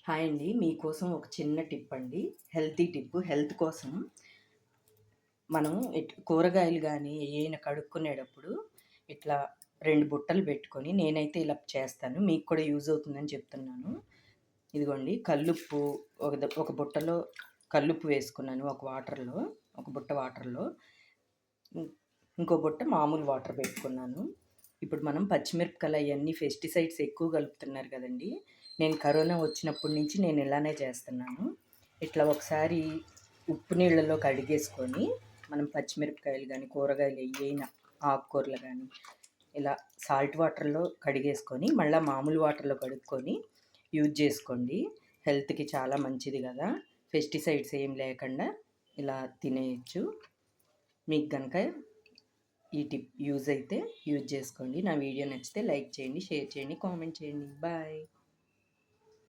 Hi అండి. మీకోసం ఒక చిన్న టిప్ అండి. Healthy tip. హెల్త్ కోసం మనం కూరగాయలు గానీ ఏయైనా కడుక్కునేటప్పుడు ఇట్లా 2 బుట్టలు పెట్టుకొని నేనైతే ఇలా చేస్తాను. మీకు కూడా యూజ్ అవుతుందని చెప్తున్నాను. ఇదిగోండి కల్లుప్పు ఒక బుట్టలో కల్లుప్పు వేసుకున్నాను ఒక బుట్ట వాటర్‌లో. ఇం ఇంకో బుట్ట మామూలు వాటర్ పెట్టుకున్నాను. ఇప్పుడు మనం పచ్చిమిరపకాయలు అయన్నీ పెస్టిసైడ్స్ ఎక్కువ కలుపుతున్నారు కదండీ! నేను కరోనా వచ్చినప్పటి నుంచి నేను ఇలానే చేస్తున్నాను. ఇట్లా ఒకసారి ఉప్పు నీళ్ళలో కడిగేసుకొని మనం పచ్చిమిరపకాయలు గానీ, కూరగాయలు ఏయైనా ఆకుకూరలు గానీ, ఇలా సాల్ట్ వాటర్‌లో కడిగేసుకొని మళ్ళా మామూలు వాటర్‌లో కడుక్కొని యూజ్ చేసుకోండి. హెల్త్‌కి చాలా మంచిది గదా! పెస్టిసైడ్స్ ఏం లేకుండా ఇలా తినేయొచ్చు. మీకు గనక ఈ టిప్ యూజ్ అయితే యూజ్ చేసుకోండి. నా వీడియో నచ్చితే లైక్ చేయండి, షేర్ చేయండి, కామెంట్ చేయండి. బాయ్.